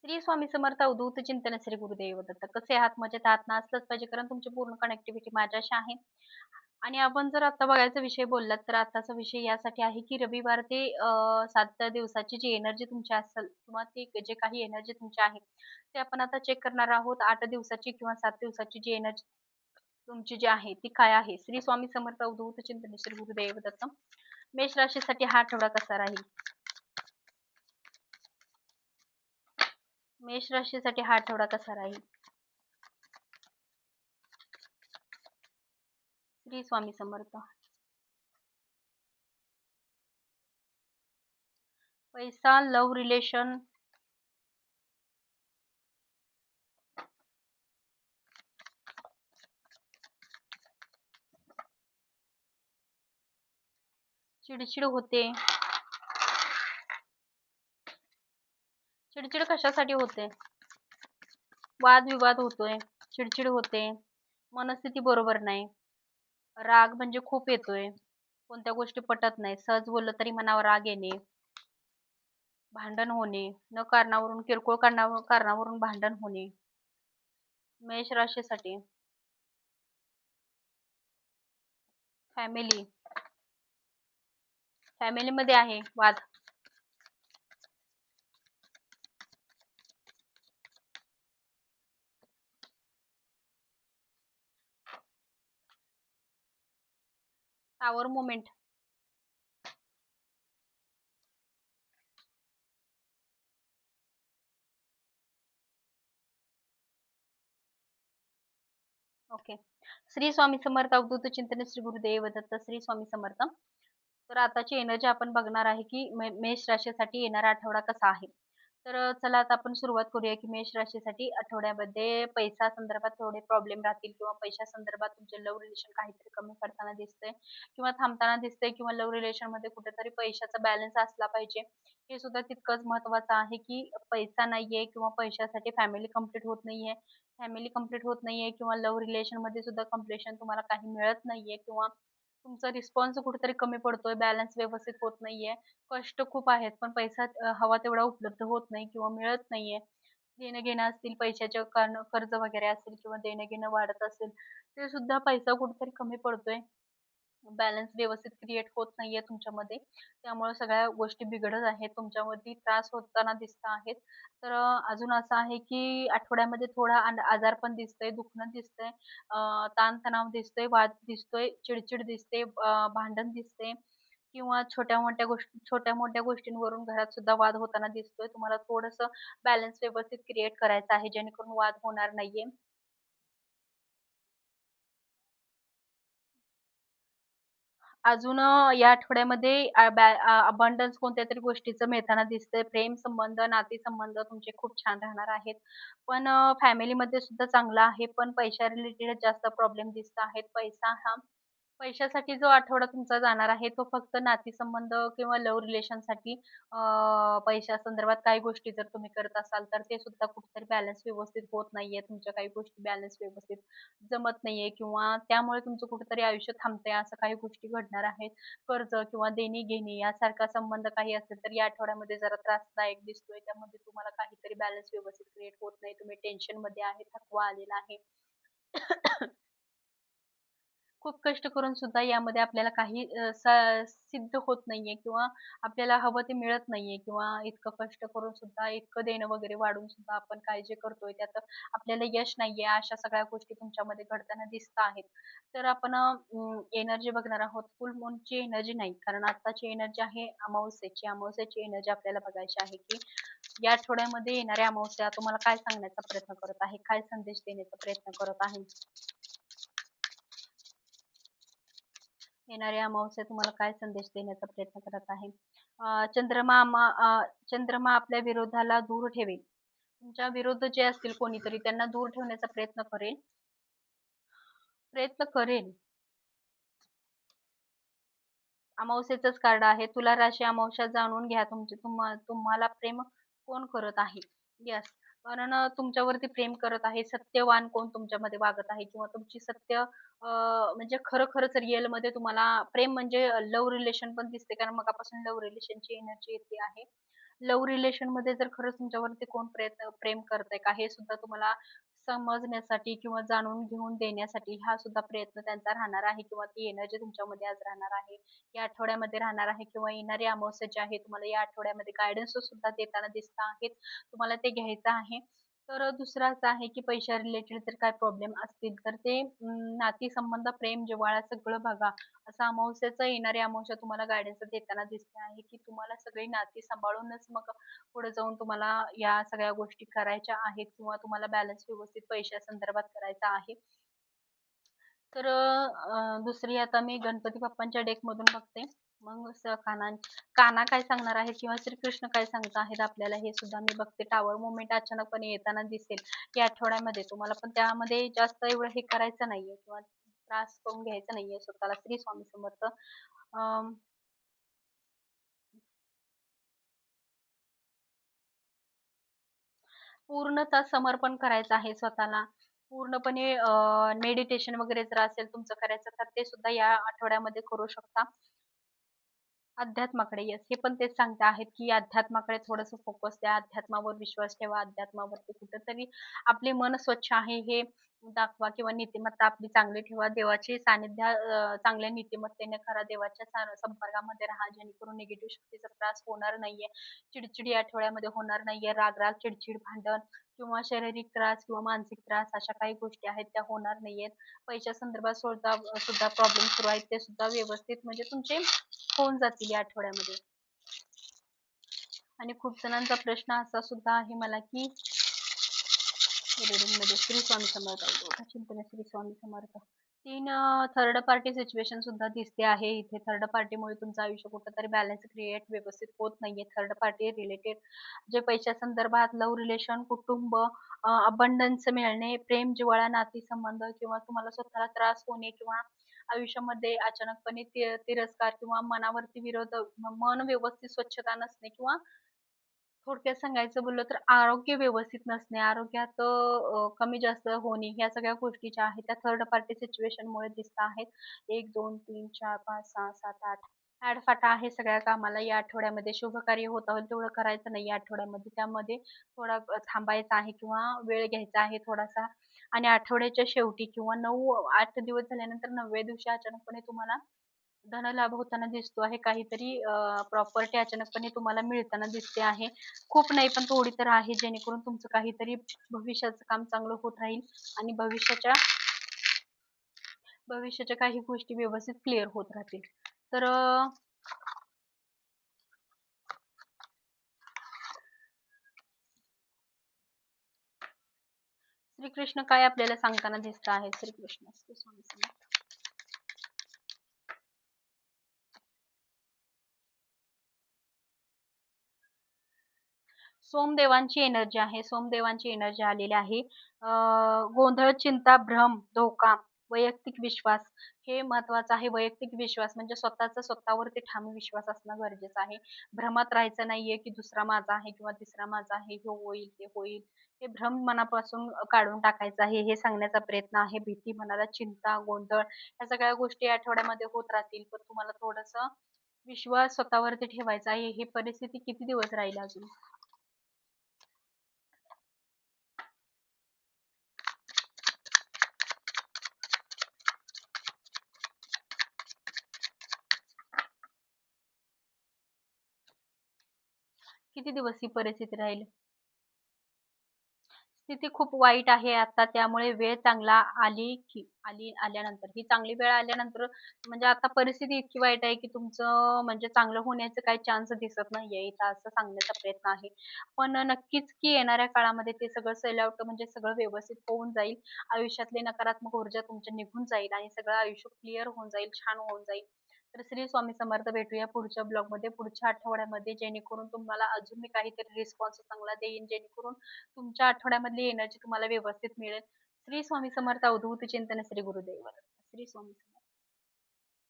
श्री स्वामी समर्थ अवधूत चिंतन श्री गुरुदेव दत्त. कसे आहात? मजेत आहात ना? असलंच पाहिजे कारण तुमची पूर्ण कनेक्टिव्हिटी माझ्याशी आहे. आणि आपण जर आता बघायचा विषय बोललात तर आताचा विषय यासाठी आहे की रविवार ते 7 दिवसाची जी एनर्जी तुमची असेल किंवा ती जे काही एनर्जी तुमची आहे, ते आपण आता चेक करणार आहोत. 8 दिवसाची किंवा 7 दिवसाची जी एनर्जी तुमची जी आहे ती काय आहे? श्री स्वामी समर्थ अवधूत चिंतन श्री गुरुदेव दत्त. मेष राशीसाठी हा आठवडा कसा राहील? मेष राशीसाठी हा आठवडा कसा राहील? श्री स्वामी समर्थ. पैसा, लव्ह रिलेशन, चिडचिड होते. चिडचिड कशासाठी होते? वादविवाद होतोय, चिडचिड होते, मनस्थिती बरोबर नाही, राग म्हणजे खूप येतोय, कोणत्या गोष्टी पटत नाही, सहज बोललं तरी मनावर राग येणे, भांडण होणे, न कारणावरून किरकोळ कारणावरून भांडण होणे. मेष राशीसाठी फॅमिली फॅमिलीमध्ये आहे वाद. Tower movement. Okay. Shri Swami Samarth Avadhoot चिंतन श्री गुरुदेव दत्त. श्री स्वामी समर्थ. तर आताची एनर्जी आपण बघणार आहे की मेष राशीसाठी येणारा आठवडा कसा आहे. तर चला आता आपण सुरुवात करूया की मेष राशीसाठी आठवड्यामध्ये पैसा संदर्भात थोडे प्रॉब्लेम राहतील किंवा पैशा संदर्भात तुमचे लव्ह रिलेशन काहीतरी कमी पडताना दिसतंय किंवा थांबताना दिसतंय किंवा लव्ह रिलेशन मध्ये कुठेतरी पैशाचा बॅलन्स असला पाहिजे. हे सुद्धा तितकंच महत्वाचं आहे की पैसा नाहीये किंवा पैशासाठी फॅमिली कंप्लीट होत नाहीये. फॅमिली कंप्लीट होत नाहीये किंवा लव्ह रिलेशन मध्ये सुद्धा कंप्लीशन तुम्हाला काही मिळत नाहीये किंवा तुमचा रिस्पॉन्स कुठेतरी कमी पडतोय, बॅलन्स व्यवस्थित होत नाहीये. कष्ट खूप आहेत, पण पैसा हवा तेवढा उपलब्ध होत नाही किंवा मिळत नाहीये. देणं-घेणं असतील, पैशाचे कर्ज वगैरे असेल किंवा देणं-घेणं वाढत असेल, ते सुद्धा पैसा कुठेतरी कमी पडतोय. बॅलन्स व्यवस्थित क्रिएट होत नाहीये तुमच्यामध्ये. त्यामुळे सगळ्या गोष्टी बिघडत आहेत. तुमच्यावरती त्रास होताना दिसत आहेत. तर अजून असं आहे की आठवड्यामध्ये थोडा आजारपण दिसतंय, दुखणं दिसतंय, ताणतणाव दिसतोय, वाद दिसतोय, चिडचिड दिसते, भांडण दिसते किंवा छोट्या-मोठ्या गोष्टींवरून घरात सुद्धा वाद होताना दिसतोय. तुम्हाला थोडंसं बॅलन्स व्यवस्थित क्रिएट करायचा आहे, जेणेकरून वाद होणार नाहीये. अजून या आठवड्यामध्ये अबंडन्स कोणत्यातरी गोष्टीचं मिळताना दिसतंय. प्रेम संबंध, नातेसंबंध तुमचे खूप छान राहणार आहेत. पण फॅमिलीमध्ये सुद्धा चांगलं आहे. पण पैशा रिलेटेड जास्त प्रॉब्लेम दिसत आहेत. पैशासाठी जो आठवडा तुमचा जाणार आहे, तो फक्त नातेसंबंध किंवा लव्ह रिलेशनसाठी पैशासंदर्भात काही गोष्टी जर तुम्ही करत असाल, तर ते सुद्धा कुठेतरी बॅलन्स व्यवस्थित होत नाहीये. तुमच्या काही गोष्टी बॅलन्स व्यवस्थित जमत नाहीये किंवा त्यामुळे तुमचं कुठेतरी आयुष्य थांबतंय, असं काही गोष्टी घडणार आहेत. कर्ज किंवा देणी-घेणी यासारखा संबंध काही असेल, तर या आठवड्यामध्ये जरा त्रासदायक दिसतोय. त्यामध्ये तुम्हाला काहीतरी बॅलन्स व्यवस्थित क्रिएट होत नाही. तुम्ही टेन्शनमध्ये आहे, थकवा आलेला आहे. खूप कष्ट करून सुद्धा यामध्ये आपल्याला काही सिद्ध होत नाहीये किंवा आपल्याला हवं ते मिळत नाहीये किंवा इतकं कष्ट करून सुद्धा इतकं देणं वगैरे वाढून सुद्धा आपण काय जे करतोय त्यात आपल्याला यश नाहीये. अशा सगळ्या गोष्टी तुमच्यामध्ये घडताना दिसत आहेत. तर आपण एनर्जी बघणार आहोत. फुल मूनची एनर्जी नाही, कारण आत्ताची एनर्जी आहे अमावस्येची. अमावस्येची एनर्जी आपल्याला बघायची आहे की या आठवड्यामध्ये येणाऱ्या अमावस्या तुम्हाला काय सांगण्याचा प्रयत्न करत आहे, काय संदेश देण्याचा प्रयत्न करत आहे. येणारी अमावस्या तुम्हाला काय संदेश देण्याचा प्रयत्न करत आहे. चंद्रमा आपल्या विरोधाला दूर ठेवेल. तुमच्या विरुद्ध जे असतील कोणीतरी त्यांना दूर ठेवण्याचा प्रयत्न करेल. अमावस्येचंच कार्ड आहे. तुला राशी अमावस्या जाणून घ्या. तुम्हाला प्रेम कोण करत आहे. येस. कारण तुमच्यावरती प्रेम करत आहे. सत्यवान कोण तुमच्यामध्ये वागत आहे किंवा तुमची म्हणजे खरंच रिअलमध्ये तुम्हाला प्रेम म्हणजे लव्ह रिलेशन पण दिसते, कारण मगापासून लव्ह रिलेशनची एनर्जी येते आहे. लव्ह रिलेशनमध्ये जर खरंच तुमच्यावरती कोण प्रेम करतंय का हे सुद्धा तुम्हाला समजण्यासाठी किंवा जाणून घेऊन देण्यासाठी हा सुद्धा प्रयत्न त्यांचा राहणार आहे किंवा ती एनर्जी तुमच्यामध्ये आज राहणार आहे. या आठवड्यामध्ये राहणार आहे किंवा येणारी अमावस्या जी आहे तुम्हाला या आठवड्यामध्ये गाईडन्स सुद्धा देताना दिसत आहेत. तुम्हाला ते घ्यायचं आहे. तर दुसरं असं आहे की पैशा रिलेटेड जर काही प्रॉब्लेम असतील तर ते नातेसंबंध, प्रेम, जिव्हाळा सगळं बघा. असं अमावस्येचं येणारी अमावस्या तुम्हाला गाईडन्स देताना दिसते आहे की तुम्हाला सगळी नाती सांभाळूनच मग पुढे जाऊन तुम्हाला या सगळ्या गोष्टी करायच्या आहेत किंवा तुम्हाला बॅलन्स व्यवस्थित पैशा संदर्भात करायचा आहे. तर दुसरी आता मी गणपती बाप्पांच्या डेकमधून बघते. मग कान्हा काय सांगणार आहे किंवा श्रीकृष्ण काय सांगत आहेत आपल्याला हे सुद्धा मी बघते. टॉवर मूव्हमेंट अचानकपणे येताना दिसेल या आठवड्यामध्ये. तुम्हाला पण त्यामध्ये जास्त एवढं हे करायचं नाहीये किंवा त्रास करून घ्यायचा नाहीये स्वतःला. श्री स्वामी समर्थ. अं, पूर्णतः समर्पण करायचं आहे स्वतःला. पूर्णपणे मेडिटेशन वगैरे जर असेल तुमचं करायचं तर ते सुद्धा या आठवड्यामध्ये करू शकता. अध्यात्माकडे येस, हे पण तेच सांगत आहेत, की अध्यात्माकडे थोडंसं फोकस द्या. अध्यात्मावर विश्वास ठेवा. अध्यात्मावरती कुठेतरी आपले मन स्वच्छ आहे हे दाखवा किंवा नीतिमत्ता आपली चांगली ठेवा. देवाची सानिध्य चांगल्या नीतिमत्तेने करा. देवाच्या संपर्कामध्ये राहा जेणेकरून निगेटिव्ह शक्तीचा त्रास होणार नाहीये. चिडचिड या आठवड्यामध्ये होणार नाहीये. राग-राग, चिडचिड, भांडण किंवा शारीरिक त्रास किंवा मानसिक त्रास अशा काही गोष्टी आहेत त्या होणार नाहीयेत. पैशा संदर्भात सुद्धा सुद्धा प्रॉब्लेम सुरू आहेत ते सुद्धा व्यवस्थित म्हणजे तुमचे होऊन जातील या आठवड्यामध्ये. आणि खूप जणांचा प्रश्न असा सुद्धा आहे मला की रीडिंग मध्ये श्री स्वामी समर्थ चिंतन श्री स्वामी समर्थ तीन थर्ड पार्टी सिच्युएशन सुद्धा दिसते आहे इथे. थर्ड पार्टीमुळे तुमचं आयुष्य कुठंतरी बॅलन्स क्रिएट व्यवस्थित होत नाहीये. थर्ड पार्टी रिलेटेड जे पैशा संदर्भात लव्ह रिलेशन, कुटुंब, अबंडन्स मिळणे, प्रेम, जिव्हाळा, नातेसंबंध किंवा तुम्हाला स्वतःला त्रास होणे किंवा आयुष्यामध्ये अचानकपणे तिरस्कार किंवा मनावरती विरोध, मन व्यवस्थित स्वच्छता नसणे किंवा थोडक्यात सांगायचं बोललं तर आरोग्य व्यवस्थित नसणे, आरोग्यात कमी जास्त होणे, ह्या सगळ्या गोष्टी ज्या आहेत त्या थर्ड पार्टी सिच्युएशनमुळे दिसत आहेत. 1, 2, 3, 4, 5, 6, 7, 8 ऍडफाटा आहे सगळ्या कामाला या आठवड्यामध्ये. शुभकार्य होत होईल तेवढं करायचं नाही या आठवड्यामध्ये. त्यामध्ये थोडा थांबायचं आहे किंवा वेळ घ्यायचा आहे थोडासा. आणि आठवड्याच्या शेवटी किंवा 9-8 दिवस झाल्यानंतर 9व्या दिवशी अचानकपणे तुम्हाला धनलाभ होताना दिसतो आहे. काहीतरी प्रॉपर्टी अचानकपणे तुम्हाला मिळताना दिसते आहे. खूप नाही पण थोडी तर आहे जेणेकरून तुमचं काहीतरी भविष्याचं काम चांगलं होत राहील आणि भविष्याच्या काही गोष्टी व्यवस्थित क्लिअर होत राहतील. तर श्रीकृष्ण काय आपल्याला सांगताना दिसत आहे? श्रीकृष्ण श्री स्वामी समर्थ. सोमदेवांची एनर्जी आहे. सोमदेवांची एनर्जी आलेली आहे. गोंधळ, चिंता, भ्रम, धोका, वैयक्तिक विश्वास हे महत्वाचं आहे. वैयक्तिक विश्वास म्हणजे स्वतःचा स्वतःवरती ठाम विश्वास असणं गरजेचं आहे. भ्रमात राहायचं नाहीये की दुसरा माझा आहे किंवा तिसरा माझा आहे, हे होईल ते होईल. हे भ्रम मनापासून काढून टाकायचं आहे हे सांगण्याचा प्रयत्न आहे. भीती, मनाला चिंता, गोंधळ या सगळ्या गोष्टी या आठवड्यामध्ये होत राहतील. पण तुम्हाला थोडस विश्वास स्वतःवरती ठेवायचा आहे. ही परिस्थिती किती दिवस राहील अजून? किती दिवस ही परिस्थिती राहील? स्थिती खूप वाईट आहे आता त्यामुळे वेळ चांगला आल्यानंतर ही चांगली वेळ आल्यानंतर म्हणजे आता परिस्थिती इतकी वाईट आहे की तुमचं म्हणजे चांगलं होण्याचे काही चान्स दिसत नाहीये इथं असं सांगण्याचा प्रयत्न आहे. पण नक्कीच की येणाऱ्या काळामध्ये ते सगळं सेल आउट म्हणजे सगळं व्यवस्थित होऊन जाईल. आयुष्यातली नकारात्मक ऊर्जा तुमच्या निघून जाईल आणि सगळं आयुष्य क्लिअर होऊन जाईल, छान होऊन जाईल. तर श्री स्वामी समर्थ. भेटूया पुढच्या ब्लॉगमध्ये, पुढच्या आठवड्यामध्ये जेणेकरून तुम्हाला अजून मी काहीतरी रिस्पॉन्स चांगला देईन जेणेकरून तुमच्या आठवड्यामधली एनर्जी तुम्हाला व्यवस्थित मिळेल. श्री स्वामी समर्थ. अवधूत चिंतन. श्री गुरुदेव. श्री स्वामी